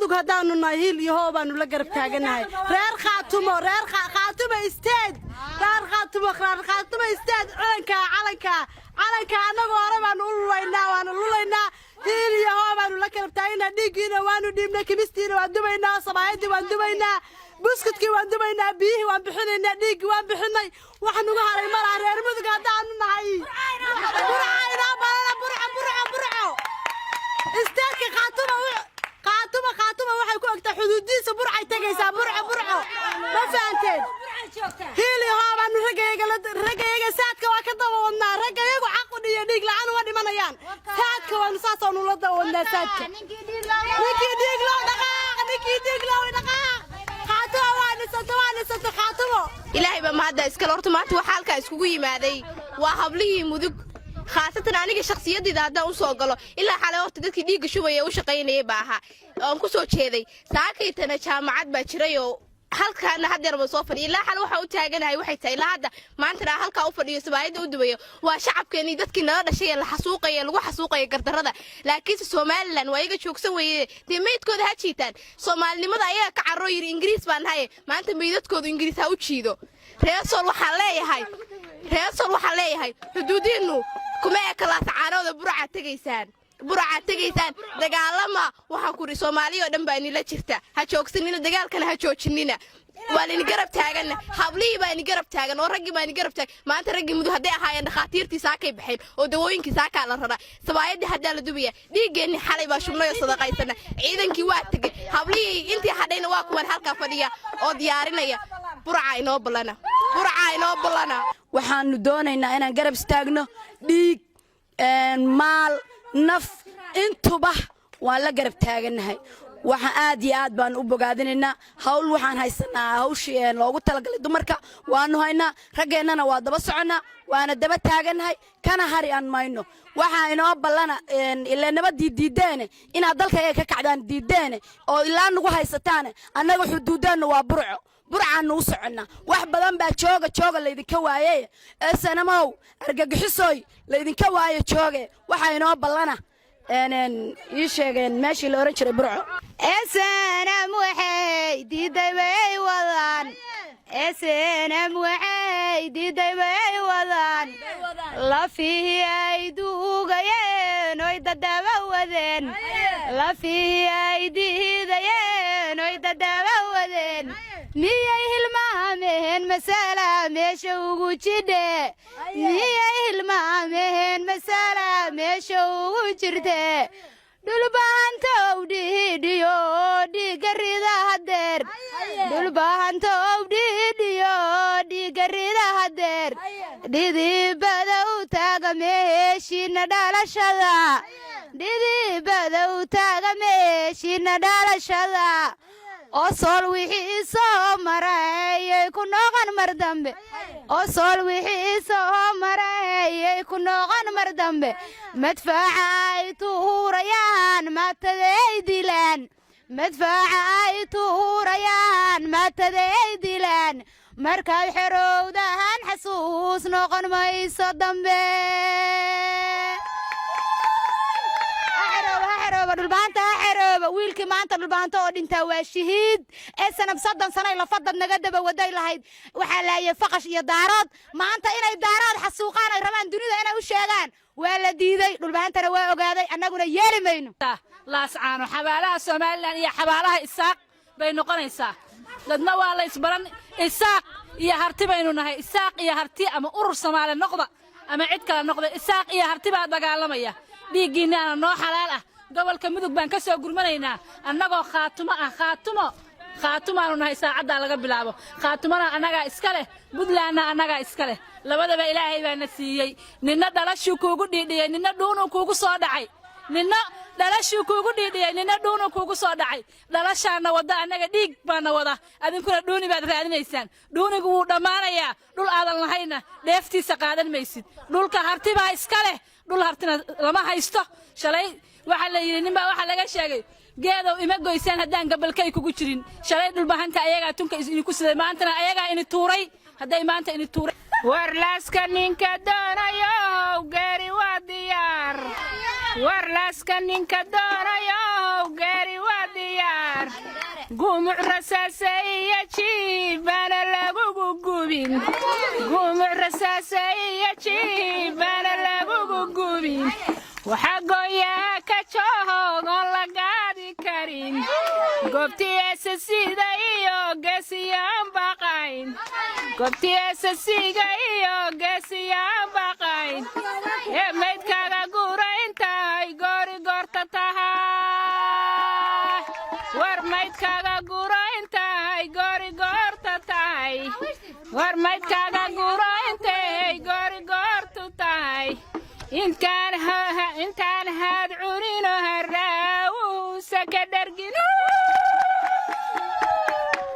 مدوق هدانو ناهيل يهوبانو لقرب تاغناي رير خاتمو استاد رير خاتمو استاد علنكا anagoo hore baan u lulaynaa hiil yahoobaanu la kala taagna dhigiina waanu dhiibnay kimistiina waan dubaynaa sabaayadii waan dubaynaa buskudkii waan dubaynaa biyihii waan bixinaynaa dhiigii waan bixinay waxaan uga haray malaha reer mudug haddaanu nahay burco istaadka qaatuma waxay ku ogtaa xuduudiisa burcay tagaysaa burco ma fahanteen hiil yahoobaanu ragayga saadka waa ka daba wadnaa ragayagu caqud iyo dhiig la'aan waa dhimanayaan saadka waanu saasoo la daba wadnaa saadka ninkii dhiig loo dhaqaaq qaatuma waa nisato qaatuma ilaahay ba mahadda iskala horta maanta waxa halka iskugu yimaaday waa hablihii mudug khaasatan aniga shakhsiyadayda haddaan u soo galo ilaa xalay horta dadkii dhiigga shubaya u shaqaynayay baa ahaa aan ku soo jeeday saakaytana jaamacad baa jiray oo halkaana hadda rabo soo fadhiyo ilaa xal waxa u taaganahay waxay tahay ilaa hadda maanta halka u fadhiyo sabaayada u dubayo waa shacabkeeni dadkii nala dhashay la xasuuqay lagu xasuuqay gardarada laakiin Soomaaliland waa iga joogsan weeye tiimeedkooda ha jiitaan Soomaalinimada ayaa ka carro yiri Ingiriis baan haye maanta meedadkoodu Ingiriis ha u jiido reesol waxa leeyahay xuduudiinu kuma kala sacaanooda burca tagaysaan dagaalama waxa ku ri Soomaaliya oo dhan baa inila jirta ha joogsanina dagaalkana ha joojinina waalin garab taagan hablii baa in garab taagan oo raggi baa in garab taagan maanta raggi mudug haday ahaayeen dhaqaatiirtii saakay baxeen oo dawooyinkii saaka la raraa sabaayadii hadda la dubiya dhiigeeni xalay baa shubnayo sadaqaysana ciidankii waa tagay hablii intii hadayna waa kuwan halka fadhiya oo diyaarinaya burca inoo balana waxaanu doonaynaa inaan garab istaagno dhiig maal naf intuba waan la garab taaganahay waxa aad iyo aad baan u bogaadinaynaa hawl waxaan haysanaa hawshii loogu talagalay dumarka waanu haynaa rageennana waa daba soconaa waana daba taaganahay kana hari aan mayno waxa inoo ballana ilaa nabadii diideene inaad dalkayga ka kacdaan diideene oo ilaa nagu haysataan annaga xuduudaana waa burcaanu u soconnaa wax badan baa jooga laydinka waayay sanamow argagixisoy laydinka waayo jooge waxa inoo ballana ii sheegeen meeshii la oran jiray burco SNM waxay diiday way wadaan lafii ay duugayeen oy dadaba wadeen miyay hilmaameen masala meesha ugu jidhe jirte dhulbahantow dhiidhiyo dhiigarida hadeer dhidibada u taaga meeshiina dhalashada oo sool wixii soo maray ku noqon mar dambe madfaca ay tuurayaan maataday dilaan markaad xerowdahan xasuus noqon mayso dambe dhulbaanta xerooba wiilkii maanta dhulbaanta oo dhintaa waa shahiid sanab 30 sano la fadad naga daba waday lahayd waxa laayay faqash iyo daarood maanta inay daarood xasuuqaan ay rabaan dunida inay u sheegaan waa la diiday dhulbaantana waa ogaaday annaguna yeeli mayno laascaano xabaalaha Soomaaliland iyo xabaalaha Isaaq bay noqonaysaa dadna waa la isbaran Isaaq iyo harti baynu nahay Isaaq iyo harti ama urur Soomaali noqda ama cid kale noqda Isaaq iyo harti baa dagaalamaya dhiigiina noo xalaal ah gobolka mudug baan ka soo gurmanaynaa annagoo khaatumaanu nahay saacada laga bilaabo khaatumana annaga iska leh budlaana annaga iska leh labadaba ilaahay baa na siiyay ninna dhalashu kuugu dhiidhiyay ninna dhuunu kuugu soo dhacay dhalashaana wada annaga dhiig baana wada adinkuna dhuuni baad raadinaysaan dhuunigu wuu dhammaanayaa dhul aadan lahayna dheeftiisa qaadan maysid dhulka harti baa iska leh dhul hartina lama haysto shalay waxa la yiri ninba waxa laga sheegay geedow ima goysaan hadaan gabalkay kugu jirin shalay dhulbahanta ayaga tunka isku siday maantana ayaga in tuuray haday maanta in tuuray warlaaska ninka doonayo gaari waa diyaar قوم رساسي جيبانا لغو قوبين قوم رساسي جيبانا لغو قوبين وحقو يا كجوهو لغادي كارين قبتي اساسيدا iyo gasiyaan baqayn qobti asasiga iyo gasiyaan baqayn maydkaaga guraynta ay goori goorta tahay war maydkaaga guraynta ay goori goorta tahay war maydkaaga guraynta ay goori goorta tahay intaan haad cunino haraawu saka dhargino